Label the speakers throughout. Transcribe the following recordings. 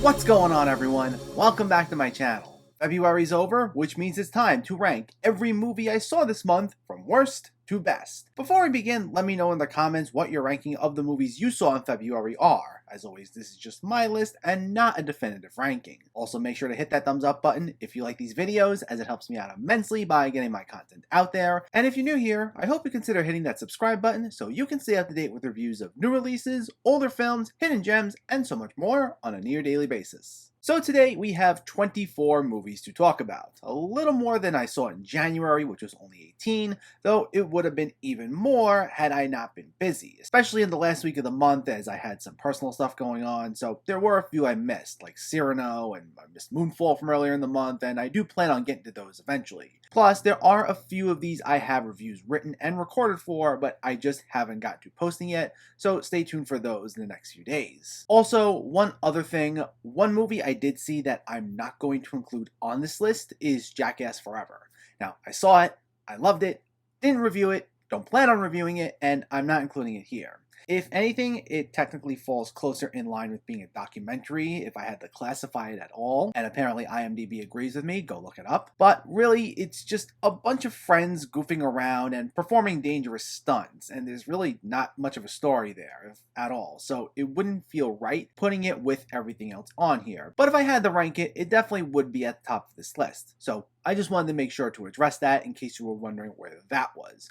Speaker 1: What's going on, everyone? Welcome back to my channel. February's over, which means it's time to rank every movie I saw this month from worst to best. Before we begin, let me know in the comments what your ranking of the movies you saw in February are. As always, this is just my list and not a definitive ranking. Also, make sure to hit that thumbs up button if you like these videos, as it helps me out immensely by getting my content out there. And if you're new here, I hope you consider hitting that subscribe button so you can stay up to date with reviews of new releases, older films, hidden gems, and so much more on a near daily basis. So today we have 24 movies to talk about, a little more than I saw in January, which was only 18, though it would have been even more had I not been busy, especially in the last week of the month as I had some personal stuff going on, so there were a few I missed, like Cyrano, and I missed Moonfall from earlier in the month, and I do plan on getting to those eventually. Plus, there are a few of these I have reviews written and recorded for, but I just haven't got to posting yet, so stay tuned for those in the next few days. Also, one other thing, one movie I did see that I'm not going to include on this list is Jackass Forever. Now, I saw it, I loved it, didn't review it, don't plan on reviewing it, and I'm not including it here. If anything, it technically falls closer in line with being a documentary if I had to classify it at all, and apparently IMDb agrees with me, go look it up. But really, it's just a bunch of friends goofing around and performing dangerous stunts, and there's really not much of a story there at all, so it wouldn't feel right putting it with everything else on here. But if I had to rank it, it definitely would be at the top of this list, so I just wanted to make sure to address that in case you were wondering where that was.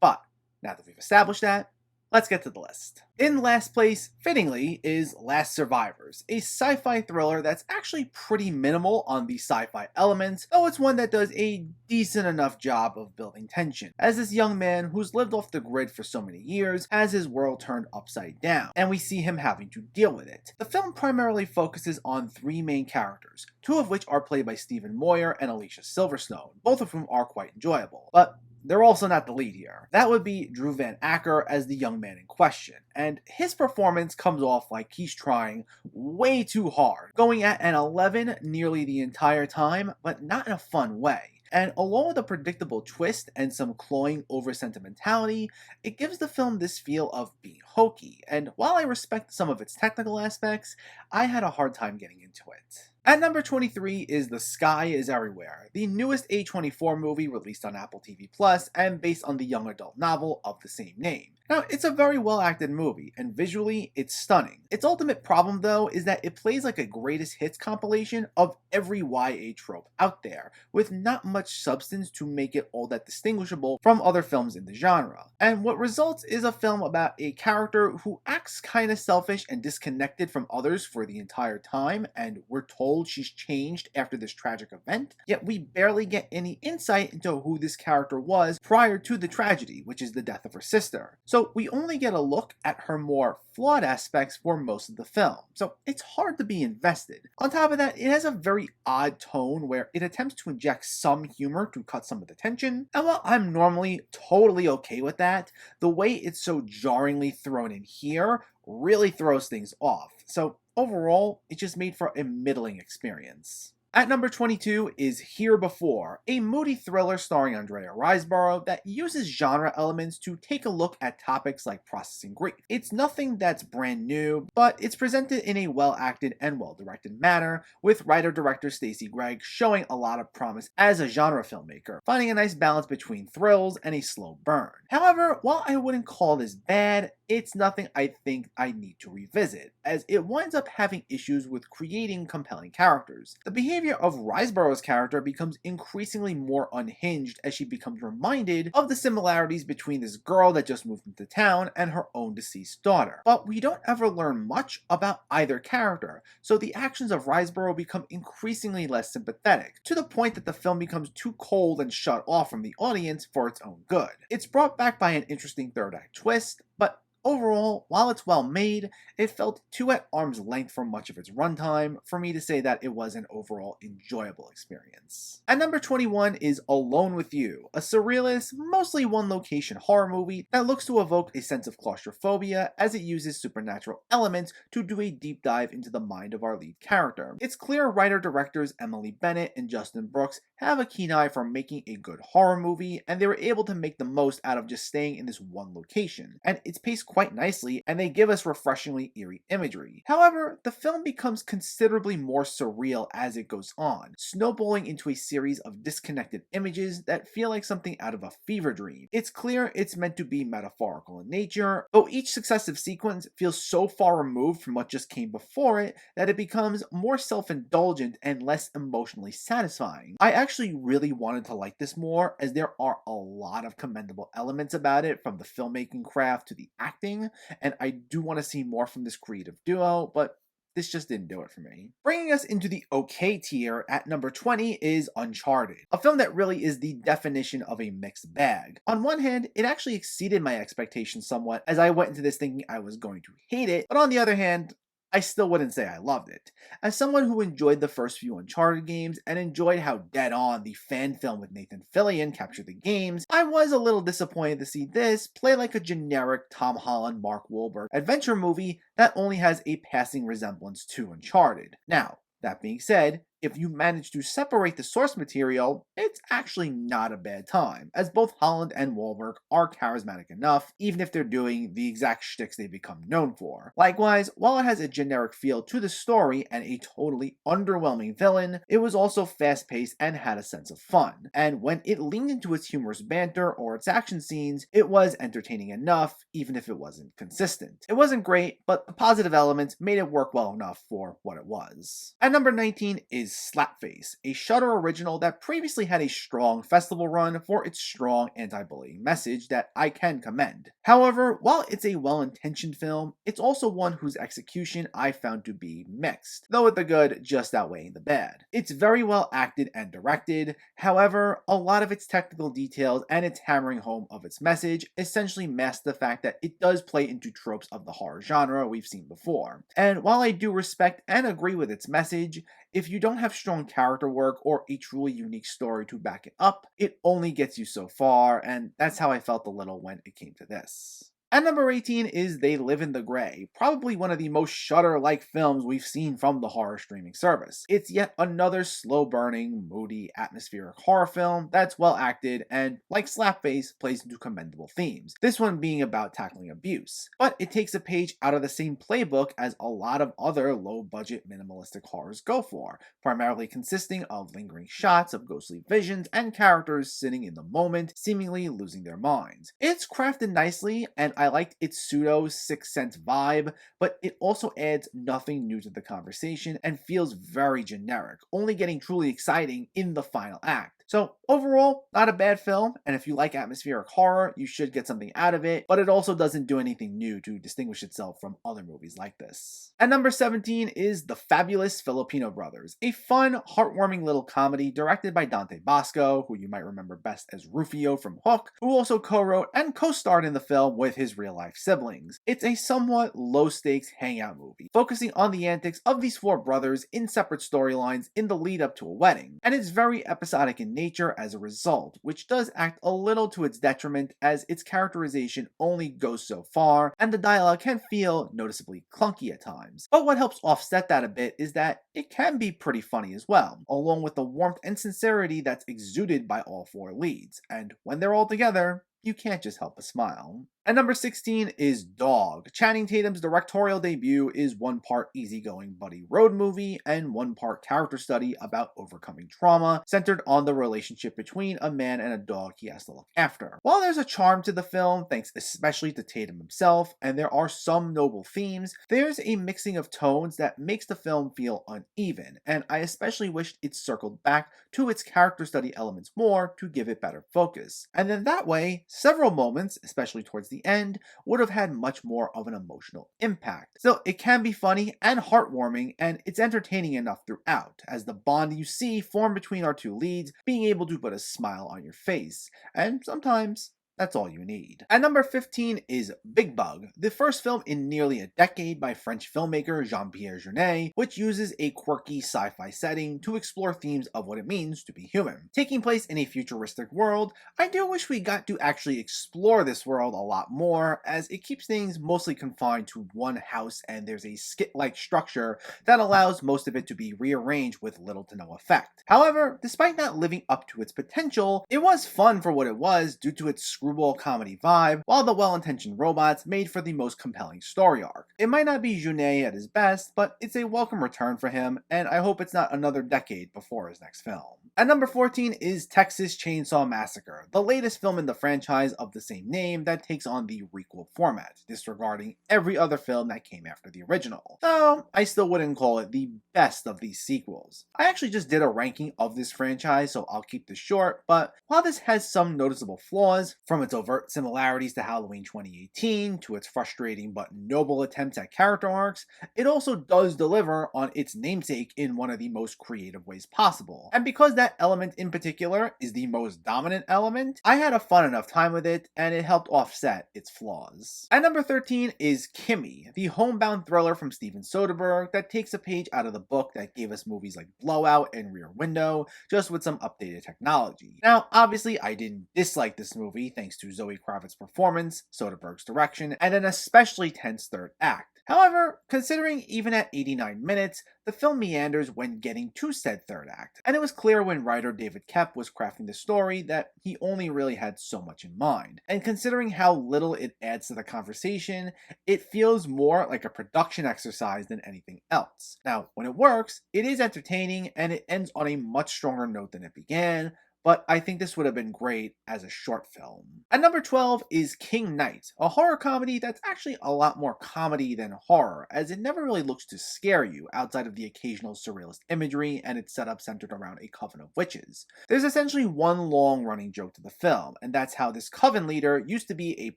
Speaker 1: But now that we've established that, let's get to the list. In last place, fittingly, is Last Survivors, a sci-fi thriller that's actually pretty minimal on the sci-fi elements, though it's one that does a decent enough job of building tension, as this young man who's lived off the grid for so many years has his world turned upside down, and we see him having to deal with it. The film primarily focuses on three main characters, two of which are played by Stephen Moyer and Alicia Silverstone, both of whom are quite enjoyable. But they're also not the lead here. That would be Drew Van Acker as the young man in question, and his performance comes off like he's trying way too hard, going at an 11 nearly the entire time, but not in a fun way. And along with a predictable twist and some cloying over sentimentality, it gives the film this feel of being hokey, and while I respect some of its technical aspects, I had a hard time getting into it. At number 23 is The Sky is Everywhere, the newest A24 movie released on Apple TV Plus and based on the young adult novel of the same name. Now, it's a very well acted movie, and visually, it's stunning. Its ultimate problem, though, is that it plays like a greatest hits compilation of every YA trope out there, with not much substance to make it all that distinguishable from other films in the genre. And what results is a film about a character who acts kinda selfish and disconnected from others for the entire time, and we're told she's changed after this tragic event, yet we barely get any insight into who this character was prior to the tragedy, which is the death of her sister. So we only get a look at her more flawed aspects for most of the film, so it's hard to be invested. On top of that, it has a very odd tone where it attempts to inject some humor to cut some of the tension, and while I'm normally totally okay with that, the way it's so jarringly thrown in here really throws things off. So overall, it just made for a middling experience. At number 22 is Here Before, a moody thriller starring Andrea Riseborough that uses genre elements to take a look at topics like processing grief. It's nothing that's brand new, but it's presented in a well-acted and well-directed manner, with writer-director Stacey Gregg showing a lot of promise as a genre filmmaker, finding a nice balance between thrills and a slow burn. However, while I wouldn't call this bad, it's nothing I think I need to revisit, as it winds up having issues with creating compelling characters. The behavior of Riseborough's character becomes increasingly more unhinged as she becomes reminded of the similarities between this girl that just moved into town and her own deceased daughter. But we don't ever learn much about either character, so the actions of Riseborough become increasingly less sympathetic, to the point that the film becomes too cold and shut off from the audience for its own good. It's brought back by an interesting third act twist, but overall, while it's well made, it felt too at arm's length for much of its runtime for me to say that it was an overall enjoyable experience. At number 21 is Alone with You, a surrealist, mostly one-location horror movie that looks to evoke a sense of claustrophobia as it uses supernatural elements to do a deep dive into the mind of our lead character. It's clear writer-directors Emily Bennett and Justin Brooks have a keen eye for making a good horror movie, and they were able to make the most out of just staying in this one location, and it's paced quite nicely, and they give us refreshingly eerie imagery. However, the film becomes considerably more surreal as it goes on, snowballing into a series of disconnected images that feel like something out of a fever dream. It's clear it's meant to be metaphorical in nature, though each successive sequence feels so far removed from what just came before it that it becomes more self-indulgent and less emotionally satisfying. I actually really wanted to like this more, as there are a lot of commendable elements about it, from the filmmaking craft to the acting, and I do want to see more from this creative duo, but this just didn't do it for me. Bringing us into the okay tier at number 20 is Uncharted, a film that really is the definition of a mixed bag. On one hand, it actually exceeded my expectations somewhat, as I went into this thinking I was going to hate it, but on the other hand, I still wouldn't say I loved it. As someone who enjoyed the first few Uncharted games and enjoyed how dead-on the fan film with Nathan Fillion captured the games, I was a little disappointed to see this play like a generic Tom Holland, Mark Wahlberg adventure movie that only has a passing resemblance to Uncharted. Now, that being said, if you manage to separate the source material, it's actually not a bad time, as both Holland and Wahlberg are charismatic enough, even if they're doing the exact shticks they've become known for. Likewise, while it has a generic feel to the story and a totally underwhelming villain, it was also fast-paced and had a sense of fun. And when it leaned into its humorous banter or its action scenes, it was entertaining enough, even if it wasn't consistent. It wasn't great, but the positive elements made it work well enough for what it was. At number 19 is Slapface, a Shudder original that previously had a strong festival run for its strong anti-bullying message that I can commend. However, while it's a well-intentioned film, it's also one whose execution I found to be mixed, though with the good just outweighing the bad. It's very well acted and directed, however, a lot of its technical details and its hammering home of its message essentially mask the fact that it does play into tropes of the horror genre we've seen before. And while I do respect and agree with its message, if you don't have strong character work or a truly unique story to back it up, it only gets you so far, and that's how I felt a little when it came to this. At number 18 is They Live in the Gray, probably one of the most Shudder-like films we've seen from the horror streaming service. It's yet another slow-burning, moody, atmospheric horror film that's well acted and, like Slapface, plays into commendable themes, this one being about tackling abuse. But it takes a page out of the same playbook as a lot of other low-budget minimalistic horrors go for, primarily consisting of lingering shots of ghostly visions and characters sitting in the moment, seemingly losing their minds. It's crafted nicely, and I liked its pseudo Sixth Sense vibe, but it also adds nothing new to the conversation and feels very generic, only getting truly exciting in the final act. So overall, not a bad film, and if you like atmospheric horror, you should get something out of it, but it also doesn't do anything new to distinguish itself from other movies like this. At number 17 is The Fabulous Filipino Brothers, a fun, heartwarming little comedy directed by Dante Bosco, who you might remember best as Rufio from Hook, who also co-wrote and co-starred in the film with his real-life siblings. It's a somewhat low-stakes hangout movie, focusing on the antics of these four brothers in separate storylines in the lead-up to a wedding, and it's very episodic in nature as a result, which does act a little to its detriment as its characterization only goes so far, and the dialogue can feel noticeably clunky at times. But what helps offset that a bit is that it can be pretty funny as well, along with the warmth and sincerity that's exuded by all four leads, and when they're all together, you can't just help but smile. At number 16 is Dog. Channing Tatum's directorial debut is one part easygoing buddy road movie and one part character study about overcoming trauma, centered on the relationship between a man and a dog he has to look after. While there's a charm to the film, thanks especially to Tatum himself, and there are some noble themes, there's a mixing of tones that makes the film feel uneven, and I especially wished it circled back to its character study elements more to give it better focus. And then that way, several moments, especially towards the end, would have had much more of an emotional impact. Still, it can be funny and heartwarming, and it's entertaining enough throughout, as the bond you see form between our two leads being able to put a smile on your face, and sometimes that's all you need. At number 15 is Big Bug, the first film in nearly a decade by French filmmaker Jean-Pierre Jeunet, which uses a quirky sci-fi setting to explore themes of what it means to be human. Taking place in a futuristic world, I do wish we got to actually explore this world a lot more, as it keeps things mostly confined to one house and there's a skit-like structure that allows most of it to be rearranged with little to no effect. However, despite not living up to its potential, it was fun for what it was due to its screw screwball comedy vibe, while the well-intentioned robots made for the most compelling story arc. It might not be Junet at his best, but it's a welcome return for him, and I hope it's not another decade before his next film. At number 14 is Texas Chainsaw Massacre, the latest film in the franchise of the same name that takes on the requel format, disregarding every other film that came after the original. Though, I still wouldn't call it the best of these sequels. I actually just did a ranking of this franchise, so I'll keep this short, but while this has some noticeable flaws, from its overt similarities to Halloween 2018 to its frustrating but noble attempts at character arcs, it also does deliver on its namesake in one of the most creative ways possible. And because that element in particular is the most dominant element, I had a fun enough time with it, and it helped offset its flaws. At number 13 is Kimmy, the homebound thriller from Steven Soderbergh that takes a page out of the book that gave us movies like Blowout and Rear Window, just with some updated technology. Now, obviously, I didn't dislike this movie thanks to Zoe Kravitz's performance, Soderbergh's direction, and an especially tense third act. However, considering even at 89 minutes, the film meanders when getting to said third act, and it was clear when writer David Koepp was crafting the story that he only really had so much in mind. And considering how little it adds to the conversation, it feels more like a production exercise than anything else. Now, when it works, it is entertaining, and it ends on a much stronger note than it began, but I think this would have been great as a short film. At number 12 is King Knight, a horror comedy that's actually a lot more comedy than horror, as it never really looks to scare you outside of the occasional surrealist imagery and its setup centered around a coven of witches. There's essentially one long running joke to the film, and that's how this coven leader used to be a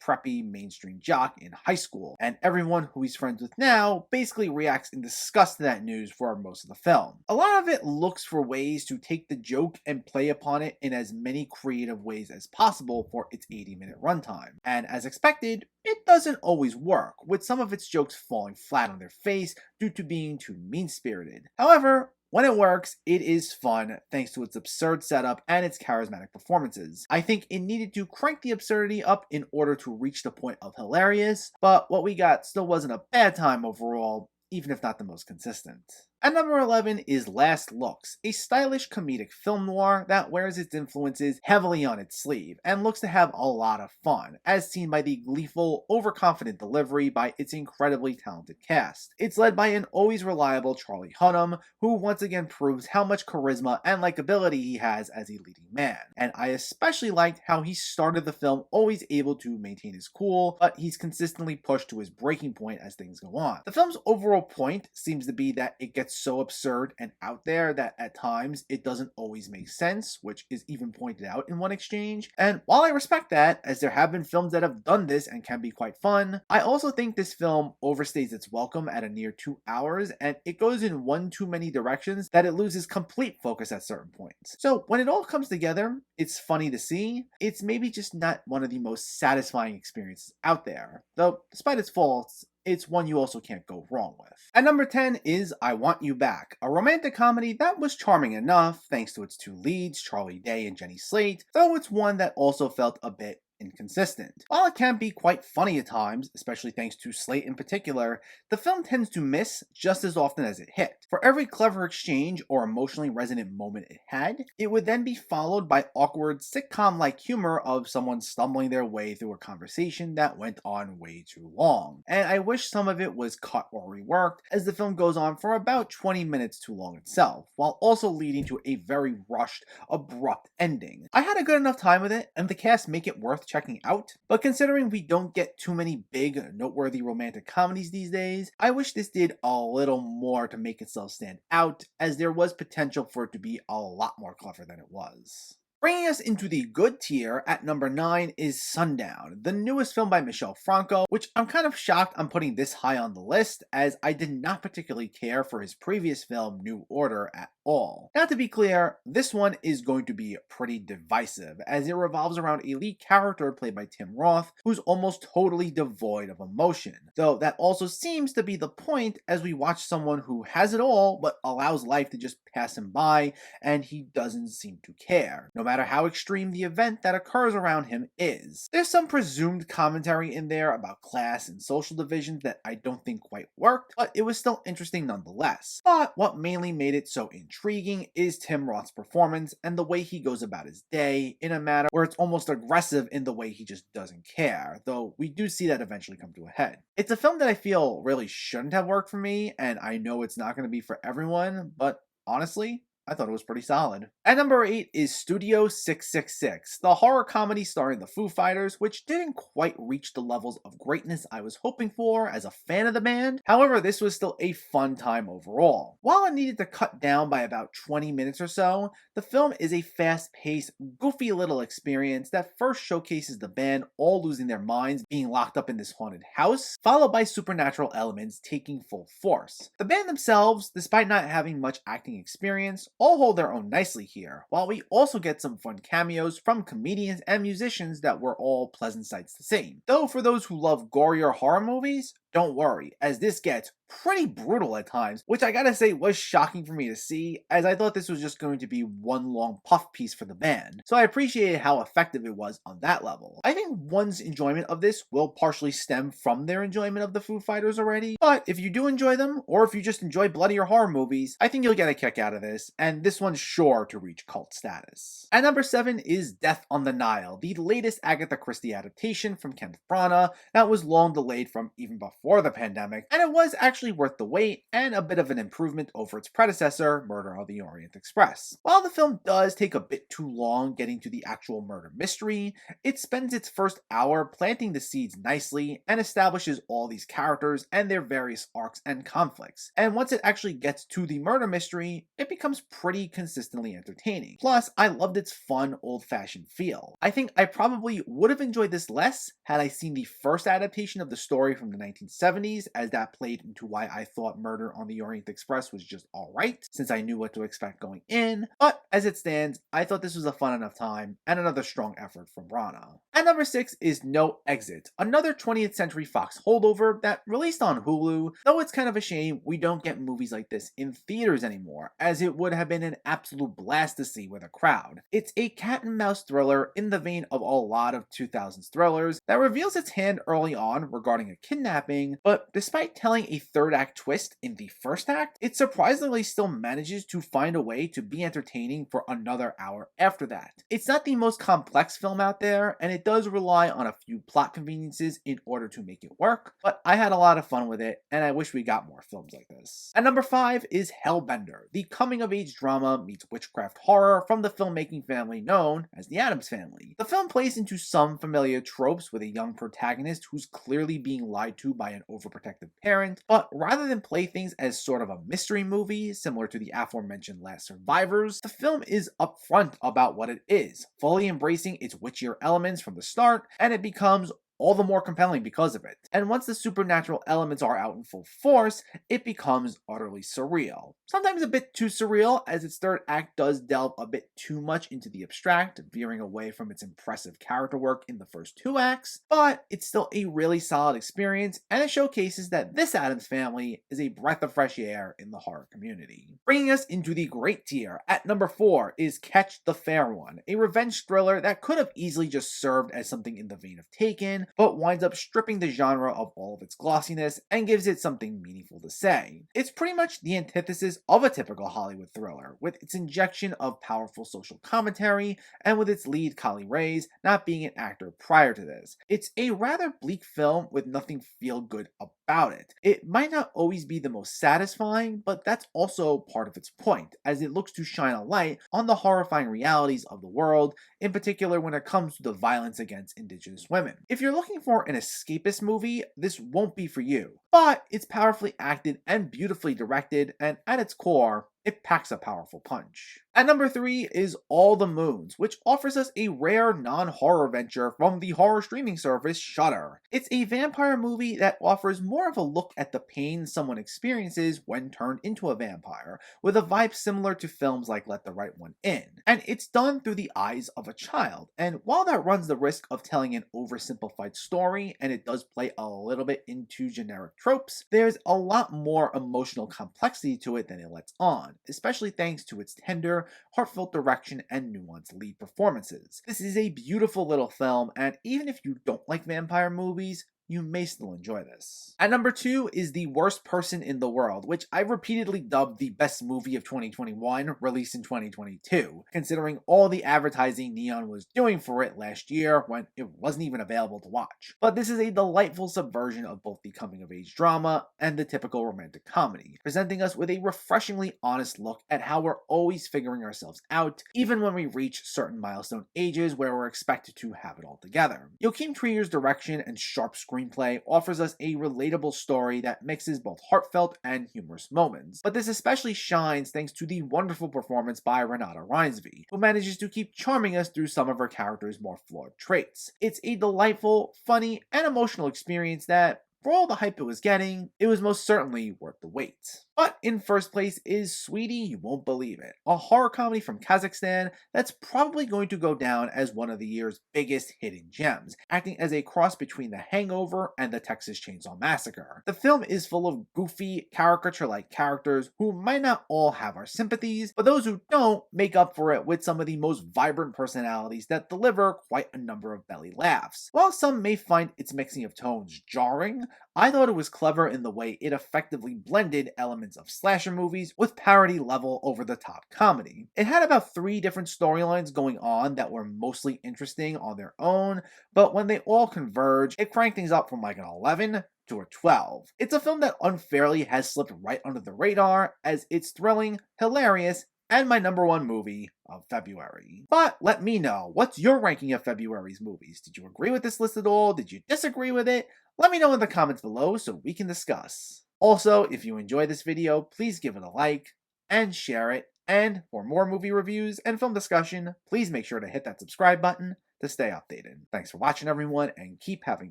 Speaker 1: preppy mainstream jock in high school, and everyone who he's friends with now basically reacts in disgust to that news for most of the film. A lot of it looks for ways to take the joke and play upon it in as many creative ways as possible for its 80-minute runtime. And as expected, it doesn't always work, with some of its jokes falling flat on their face due to being too mean-spirited. However, when it works, it is fun thanks to its absurd setup and its charismatic performances. I think it needed to crank the absurdity up in order to reach the point of hilarious, but what we got still wasn't a bad time overall, even if not the most consistent. At number 11 is Last Looks, a stylish comedic film noir that wears its influences heavily on its sleeve and looks to have a lot of fun, as seen by the gleeful, overconfident delivery by its incredibly talented cast. It's led by an always reliable Charlie Hunnam, who once again proves how much charisma and likability he has as a leading man. And I especially liked how he started the film always able to maintain his cool, but he's consistently pushed to his breaking point as things go on. The film's overall point seems to be that it gets so absurd and out there that at times it doesn't always make sense, which is even pointed out in one exchange. And while I respect that, as there have been films that have done this and can be quite fun, I also think this film overstays its welcome at a near 2 hours, and it goes in one too many directions that it loses complete focus at certain points. So when it all comes together, it's funny to see. It's maybe just not one of the most satisfying experiences out there, though despite its faults, it's one you also can't go wrong with. At number 10 is I Want You Back, a romantic comedy that was charming enough thanks to its two leads, Charlie Day and Jenny Slate, though it's one that also felt a bit inconsistent. While it can be quite funny at times, especially thanks to Slate in particular, the film tends to miss just as often as it hit. For every clever exchange or emotionally resonant moment it had, it would then be followed by awkward sitcom-like humor of someone stumbling their way through a conversation that went on way too long. And I wish some of it was cut or reworked, as the film goes on for about 20 minutes too long itself, while also leading to a very rushed, abrupt ending. I had a good enough time with it, and the cast make it worth checking out, but considering we don't get too many big, noteworthy romantic comedies these days, I wish this did a little more to make itself stand out, as there was potential for it to be a lot more clever than it was. Bringing us into the good tier at number 9 is Sundown, the newest film by Michel Franco, which I'm kind of shocked I'm putting this high on the list, as I did not particularly care for his previous film New Order at all. Now, to be clear, this one is going to be pretty divisive, as it revolves around a lead character played by Tim Roth, who's almost totally devoid of emotion. Though that also seems to be the point, as we watch someone who has it all but allows life to just pass him by, and he doesn't seem to care. No matter how extreme the event that occurs around him is. There's some presumed commentary in there about class and social divisions that I don't think quite worked, but it was still interesting nonetheless. But what mainly made it so intriguing is Tim Roth's performance and the way he goes about his day in a manner where it's almost aggressive in the way he just doesn't care, though we do see that eventually come to a head. It's a film that I feel really shouldn't have worked for me, and I know it's not going to be for everyone, but honestly, I thought it was pretty solid. At number 8 is Studio 666, the horror comedy starring the Foo Fighters, which didn't quite reach the levels of greatness I was hoping for as a fan of the band. However, this was still a fun time overall. While it needed to cut down by about 20 minutes or so, the film is a fast-paced, goofy little experience that first showcases the band all losing their minds being locked up in this haunted house, followed by supernatural elements taking full force. The band themselves, despite not having much acting experience, all hold their own nicely here, while we also get some fun cameos from comedians and musicians that were all pleasant sights to see. Though for those who love gorier horror movies, don't worry, as this gets pretty brutal at times, which I gotta say was shocking for me to see, as I thought this was just going to be one long puff piece for the band, so I appreciated how effective it was on that level. I think one's enjoyment of this will partially stem from their enjoyment of the Foo Fighters already, but if you do enjoy them, or if you just enjoy bloodier horror movies, I think you'll get a kick out of this, and this one's sure to reach cult status. At number 7 is Death on the Nile, the latest Agatha Christie adaptation from Kenneth Branagh that was long delayed from even before the pandemic, and it was actually worth the wait and a bit of an improvement over its predecessor, Murder on the Orient Express. While the film does take a bit too long getting to the actual murder mystery, it spends its first hour planting the seeds nicely and establishes all these characters and their various arcs and conflicts. And once it actually gets to the murder mystery, it becomes pretty consistently entertaining. Plus, I loved its fun, old-fashioned feel. I think I probably would have enjoyed this less had I seen the first adaptation of the story from the 1970s, as that played into why I thought Murder on the Orient Express was just alright, since I knew what to expect going in, but as it stands, I thought this was a fun enough time, and another strong effort from Branagh. At number 6 is No Exit, another 20th Century Fox holdover that released on Hulu, though it's kind of a shame we don't get movies like this in theaters anymore, as it would have been an absolute blast to see with a crowd. It's a cat and mouse thriller in the vein of a lot of 2000s thrillers that reveals its hand early on regarding a kidnapping, but despite telling a third act twist in the first act, it surprisingly still manages to find a way to be entertaining for another hour after that. It's not the most complex film out there, and it does rely on a few plot conveniences in order to make it work, but I had a lot of fun with it, and I wish we got more films like this. At number 5 is Hellbender, the coming-of-age drama meets witchcraft horror from the filmmaking family known as the Addams Family. The film plays into some familiar tropes with a young protagonist who's clearly being lied to by an overprotective parent, but rather than play things as sort of a mystery movie, similar to the aforementioned Last Survivors, the film is upfront about what it is, fully embracing its witchier elements from the start, and it becomes all the more compelling because of it. And once the supernatural elements are out in full force, it becomes utterly surreal. Sometimes a bit too surreal, as its third act does delve a bit too much into the abstract, veering away from its impressive character work in the first 2 acts, but it's still a really solid experience, and it showcases that this Addams Family is a breath of fresh air in the horror community. Bringing us into the great tier, at number 4 is Catch the Fair One, a revenge thriller that could have easily just served as something in the vein of Taken, but winds up stripping the genre of all of its glossiness and gives it something meaningful to say. It's pretty much the antithesis of a typical Hollywood thriller, with its injection of powerful social commentary and with its lead Kali Reis not being an actor prior to this. It's a rather bleak film with nothing feel good about it. It might not always be the most satisfying, but that's also part of its point, as it looks to shine a light on the horrifying realities of the world, in particular when it comes to the violence against Indigenous women. If you're looking for an escapist movie, this won't be for you, but it's powerfully acted and beautifully directed, and at its core, it packs a powerful punch. At number 3 is All the Moons, which offers us a rare non-horror venture from the horror streaming service Shudder. It's a vampire movie that offers more of a look at the pain someone experiences when turned into a vampire, with a vibe similar to films like Let the Right One In. And it's done through the eyes of a child, and while that runs the risk of telling an oversimplified story, and it does play a little bit into generic tropes, there's a lot more emotional complexity to it than it lets on, especially thanks to its tender, heartfelt direction and nuanced lead performances. This is a beautiful little film, and even if you don't like vampire movies, you may still enjoy this. At number 2 is The Worst Person in the World, which I repeatedly dubbed the best movie of 2021, released in 2022, considering all the advertising Neon was doing for it last year when it wasn't even available to watch. But this is a delightful subversion of both the coming-of-age drama and the typical romantic comedy, presenting us with a refreshingly honest look at how we're always figuring ourselves out, even when we reach certain milestone ages where we're expected to have it all together. Joachim Trier's direction and sharp screenplay offers us a relatable story that mixes both heartfelt and humorous moments, but this especially shines thanks to the wonderful performance by Renata Reinsve, who manages to keep charming us through some of her character's more flawed traits. It's a delightful, funny, and emotional experience that, for all the hype it was getting, it was most certainly worth the wait. But in first place is Sweetie, You Won't Believe It, a horror comedy from Kazakhstan that's probably going to go down as one of the year's biggest hidden gems, acting as a cross between The Hangover and the Texas Chainsaw Massacre. The film is full of goofy, caricature-like characters who might not all have our sympathies, but those who don't make up for it with some of the most vibrant personalities that deliver quite a number of belly laughs. While some may find its mixing of tones jarring, I thought it was clever in the way it effectively blended elements of slasher movies with parody-level over-the-top comedy. It had about 3 different storylines going on that were mostly interesting on their own, but when they all converge, it cranked things up from like an 11 to a 12. It's a film that unfairly has slipped right under the radar, as it's thrilling, hilarious, and my number 1 movie of February. But let me know, what's your ranking of February's movies? Did you agree with this list at all? Did you disagree with it? Let me know in the comments below so we can discuss. Also, if you enjoyed this video, please give it a like and share it. And for more movie reviews and film discussion, please make sure to hit that subscribe button to stay updated. Thanks for watching, everyone, and keep having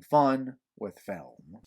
Speaker 1: fun with film.